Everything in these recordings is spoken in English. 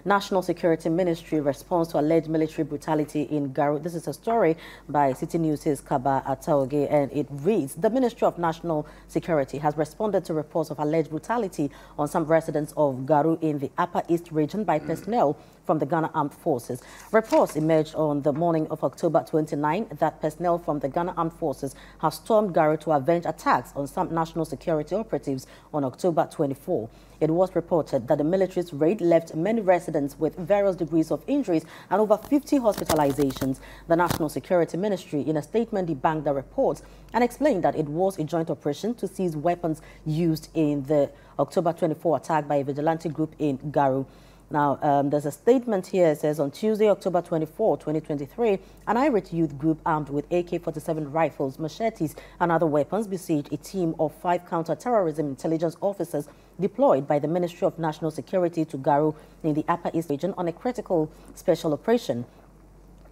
National Security Ministry responds to alleged military brutality in Garu. This is a story by Citi News' Kaba Ataoge, and it reads, the Ministry of National Security has responded to reports of alleged brutality on some residents of Garu in the Upper East region by personnel from the Ghana Armed Forces. Reports emerged on the morning of October 29 that personnel from the Ghana Armed Forces have stormed Garu to avenge attacks on some national security operatives on October 24. It was reported that the military's raid left many residents with various degrees of injuries and over 50 hospitalizations. The National Security Ministry, in a statement, debunked the reports and explained that it was a joint operation to seize weapons used in the October 24 attack by a vigilante group in Garu. Now, there's a statement here. It says, on Tuesday, October 24, 2023, an irate youth group armed with AK-47 rifles, machetes, and other weapons besieged a team of 5 counter-terrorism intelligence officers deployed by the Ministry of National Security to Garu in the Upper East region on a critical special operation.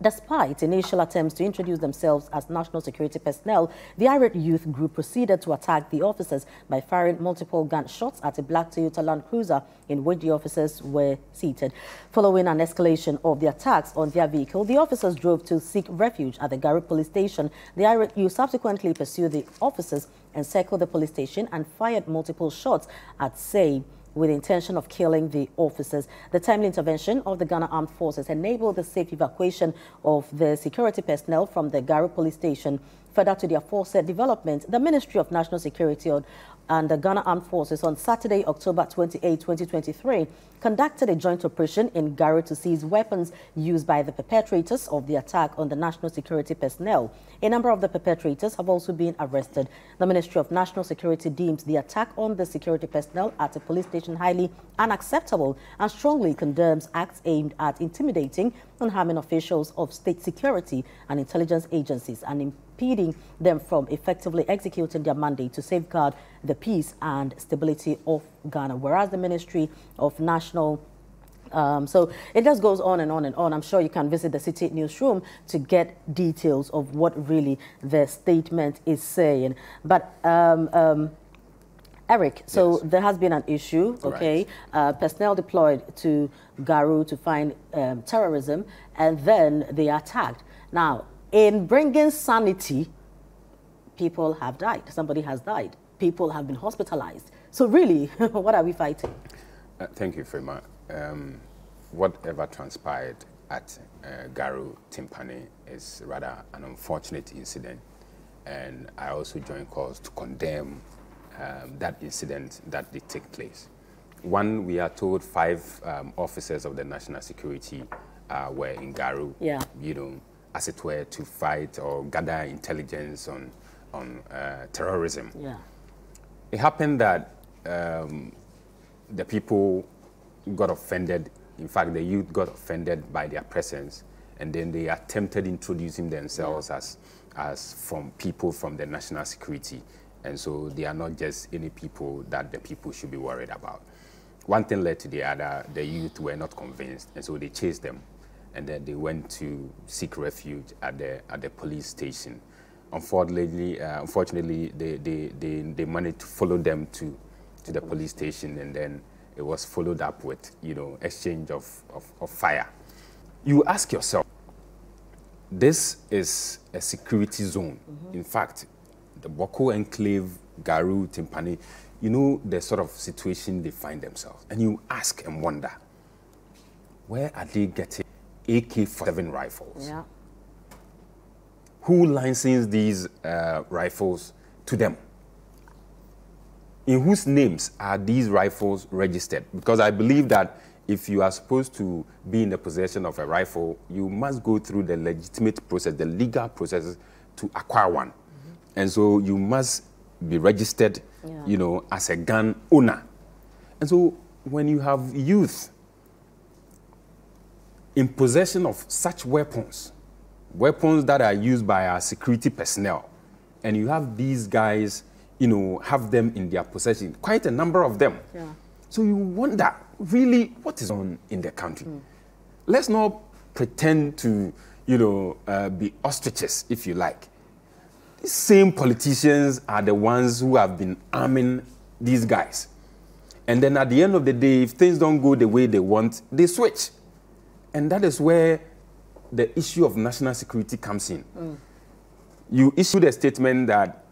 Despite initial attempts to introduce themselves as national security personnel, the irate youth group proceeded to attack the officers by firing multiple gunshots at a black Toyota Land Cruiser in which the officers were seated. Following an escalation of the attacks on their vehicle, the officers drove to seek refuge at the Garu police station. The irate youth subsequently pursued the officers, encircled the police station, and fired multiple shots at Say, with the intention of killing the officers. The timely intervention of the Ghana Armed Forces enabled the safe evacuation of the security personnel from the Garu police station. Further to the aforesaid development, the Ministry of National Security and the Ghana Armed Forces on Saturday, October 28, 2023, conducted a joint operation in Garu to seize weapons used by the perpetrators of the attack on the national security personnel. A number of the perpetrators have also been arrested. The Ministry of National Security deems the attack on the security personnel at a police station highly unacceptable and strongly condemns acts aimed at intimidating and harming officials of state security and intelligence agencies and impeding them from effectively executing their mandate to safeguard the peace and stability of Ghana. Whereas the Ministry of National so it just goes on and on and on. I'm sure you can visit the Citi newsroom to get details of what really the statement is saying. But Eric, so yes, there has been an issue, okay? Right. Personnel deployed to Garu to find terrorism, and then they attacked. Now, in bringing sanity, people have died. Somebody has died. People have been hospitalized. So really, what are we fighting? Thank you, Frema. Whatever transpired at Garu Timpani is rather an unfortunate incident. And I also join calls to condemn that incident that did take place. One, we are told 5 officers of the national security were in Garu, you know, as it were, to fight or gather intelligence on terrorism. Yeah. It happened that the people got offended. In fact, the youth got offended by their presence, and then they attempted introducing themselves as from people from the national security. And so they are not just any people that the people should be worried about. One thing led to the other. The youth were not convinced, and so they chased them. And then they went to seek refuge at the police station. Unfortunately, they managed to follow them to the police station, and then it was followed up with, you know, exchange of fire. You ask yourself, this is a security zone. In fact, the Boko Enclave, Garu, Timpani, you know the sort of situation they find themselves. And you ask and wonder, where are they getting AK-47 rifles? Yeah. Who licensed these rifles to them? In whose names are these rifles registered? Because I believe that if you are supposed to be in the possession of a rifle, you must go through the legitimate process, the legal processes to acquire one. And so you must be registered, you know, as a gun owner. And so when you have youth in possession of such weapons that are used by our security personnel, and you have these guys, you know, have them in their possession, quite a number of them. Yeah. So you wonder, really, what is on in the country? Let's not pretend to, you know, be ostriches, if you like. These same politicians are the ones who have been arming these guys. And then at the end of the day, if things don't go the way they want, they switch. And that is where the issue of national security comes in. You issued a statement that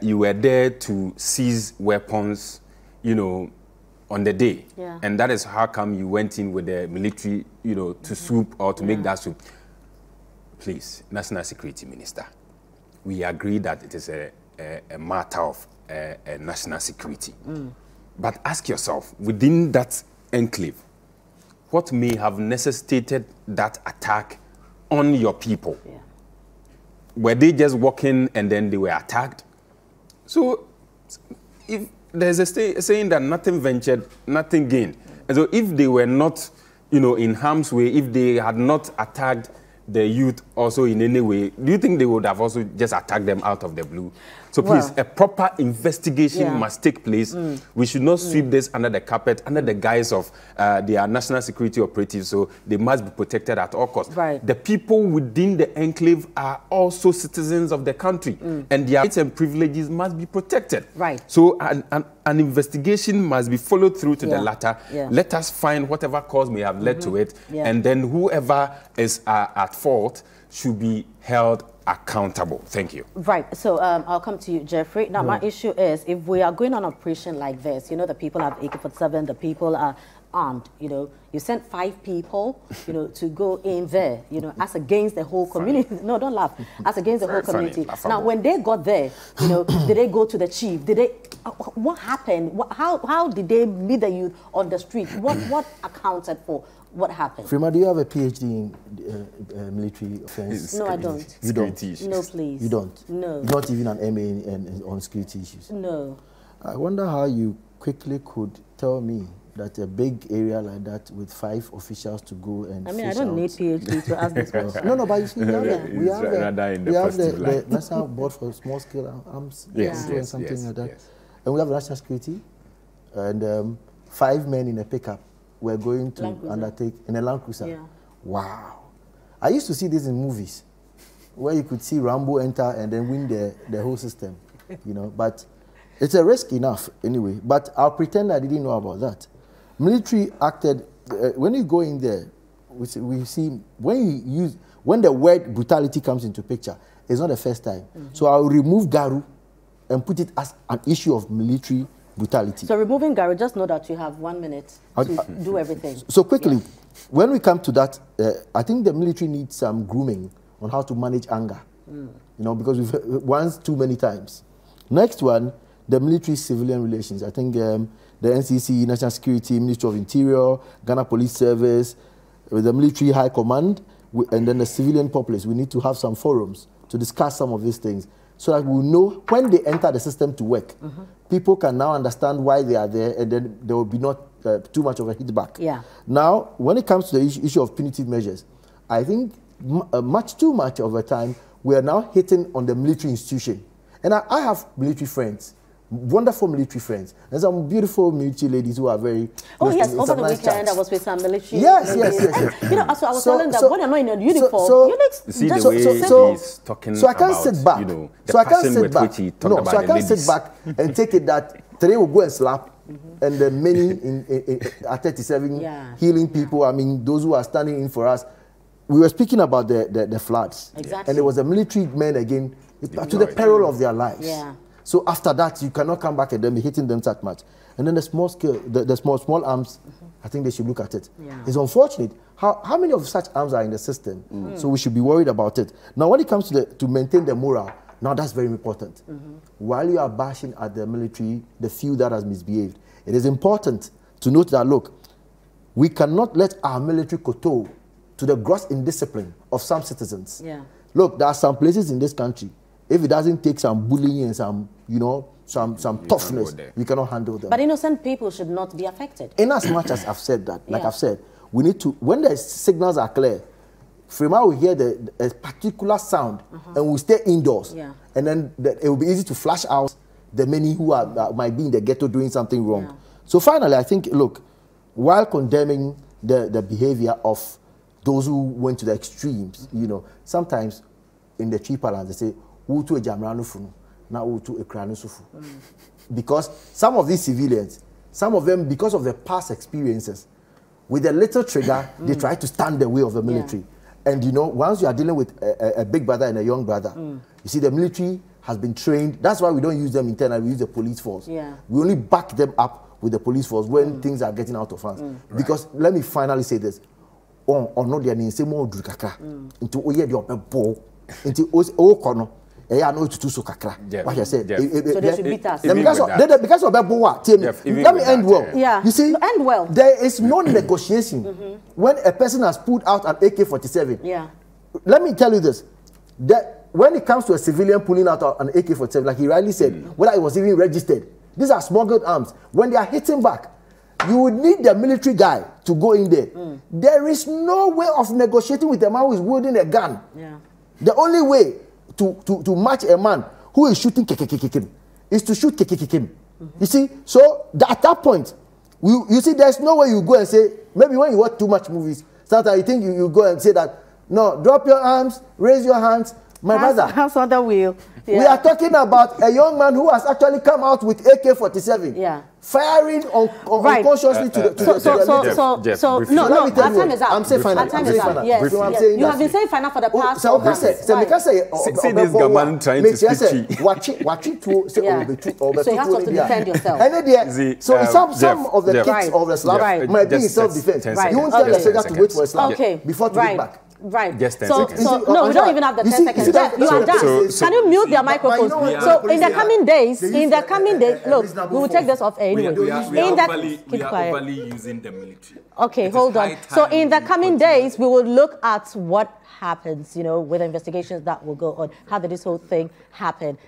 you were there to seize weapons, you know, on the day. Yeah. And that is how come you went in with the military, you know, to swoop or to make that swoop. Please, National Security Minister, we agree that it is a matter of national security. But ask yourself, within that enclave, what may have necessitated that attack on your people? Yeah. Were they just walking and then they were attacked? So if there's a saying that nothing ventured, nothing gained. And so if they were not, you know, in harm's way, if they had not attacked the youth also in any way, do you think they would have also just attacked them out of the blue? So please, a proper investigation must take place. We should not sweep this under the carpet, under the guise of their national security operatives, so they must be protected at all costs. Right. The people within the enclave are also citizens of the country, and their rights and privileges must be protected. Right. So an investigation must be followed through to the latter. Let us find whatever cause may have led to it, and then whoever is at fault should be held accountable. Thank you. Right. So I'll come to you, Jeffrey. Now, my issue is, if we are going on an operation like this, you know, the people have AK-47, the people are armed, you know, you sent 5 people, you know, to go in there, you know, as against the whole community. No, don't laugh. As against the whole community. Now, when they got there, you know, did they go to the chief? Did they, what happened? How did they meet the youth on the street? What accounted for what happened? Frima, do you have a PhD in military affairs? No, I don't. You don't? No, please. You don't? No. Not even an MA on security issues? No. I wonder how you quickly could tell me that a big area like that with 5 officials to go and I mean, I don't need PhD to ask this question. No, but you see, we have the National Board for Small Scale Arms doing something like that. Yes. And we have national security, and 5 men in a pickup were going to undertake in a Land Cruiser. Yeah. Wow. I used to see this in movies where you could see Rambo enter and then win the whole system, you know, but it's a risk enough anyway. But I'll pretend I didn't know about that. Military acted, when you go in there, we see, when the word brutality comes into picture, it's not the first time. So I'll remove Garu and put it as an issue of military brutality. So removing Garu, just know that you have 1 minute to do everything. So quickly, when we come to that, I think the military needs some grooming on how to manage anger, you know, because we've once too many times. Next one, the military-civilian relations. I think the NCC, National Security, Ministry of Interior, Ghana Police Service, the military high command, and then the civilian populace. We need to have some forums to discuss some of these things so that we know when they enter the system to work, people can now understand why they are there, and then there will be not too much of a hit back. Yeah. Now, when it comes to the issue of punitive measures, I think much too much of the time we are now hitting on the military institution. And I have military friends, wonderful military friends. There's some beautiful military ladies who are very... Oh, yes, over the weekend I was with some military... Yes. You know, so I was telling them, when you're not in a uniform, you see the way he's talking so I can't sit back. You know, the passion with which he talked about so I can't sit back and take it that today we'll go and slap, and the many at 37 healing people, I mean, those who are standing in for us. We were speaking about the floods. Exactly. And there was a military men again, to the peril of their lives. Yeah. So after that, you cannot come back at them, hitting them that much. And then the small scale, the small arms, I think they should look at it. Yeah. It's unfortunate. How many of such arms are in the system? So we should be worried about it. Now, when it comes to maintain the morale, now that's very important. While you are bashing at the military, the few that has misbehaved, it is important to note that, look, we cannot let our military kowtow to the gross indiscipline of some citizens. Yeah. Look, there are some places in this country, if it doesn't take some bullying and some, you know, some toughness, we cannot handle them. But innocent people should not be affected. In as much as I've said that, like I've said, we need to, when the signals are clear, Frema will hear a particular sound and will stay indoors. Yeah. And then it will be easy to flash out the many who might be in the ghetto doing something wrong. Yeah. So finally, I think, look, while condemning the behavior of those who went to the extremes, you know, sometimes in the cheaper lands, they say, now to a Kranisufu. Because some of these civilians, some of them, because of their past experiences, with a little trigger, they try to stand the way of the military. Yeah. And you know, once you are dealing with a big brother and a young brother, you see the military has been trained. That's why we don't use them internally, we use the police force. Yeah. We only back them up with the police force when things are getting out of hand. Because let me finally say this. No, they are in same old kakra. Into oye the open ball. Into o kono. I know to do so kakra. What I said. So they should beat us. Because of that boa. Let me end well. Yeah. You see, end well. There is no negotiation when a person has pulled out an AK-47. Yeah. Let me tell you this. That when it comes to a civilian pulling out an AK-47, like he rightly said, whether it was even registered, these are smuggled arms. When they are hitting back, you would need the military guy to go in there. There is no way of negotiating with a man who is wielding a gun. Yeah. The only way to match a man who is shooting kekekekekim is to shoot kekekekim. You see, so at that point, you see, there's no way you go and say, maybe when you watch too much movies, sometimes you think you go and say that, no, drop your arms, raise your hands. My brother, hands on the wheel. Yeah. We are talking about a young man who has actually come out with AK-47, firing unconsciously to the So our time is up. I'm saying final. Yes. You have been saying final for the past. See this government trying to speak to watch it to say, so you have to defend yourself. So some of the kids of the slap might be in self-defense. You won't tell the soldier to wait for a slap before to get back. Right. Just 10 seconds. No, we don't even have the 10 seconds. You are done. Can you mute their microphones? So in the coming days, look, we will take this off air anyway. We are overly using the military. Okay, hold on. So in the coming days, we will look at what happens, with investigations that will go on. How did this whole thing happen?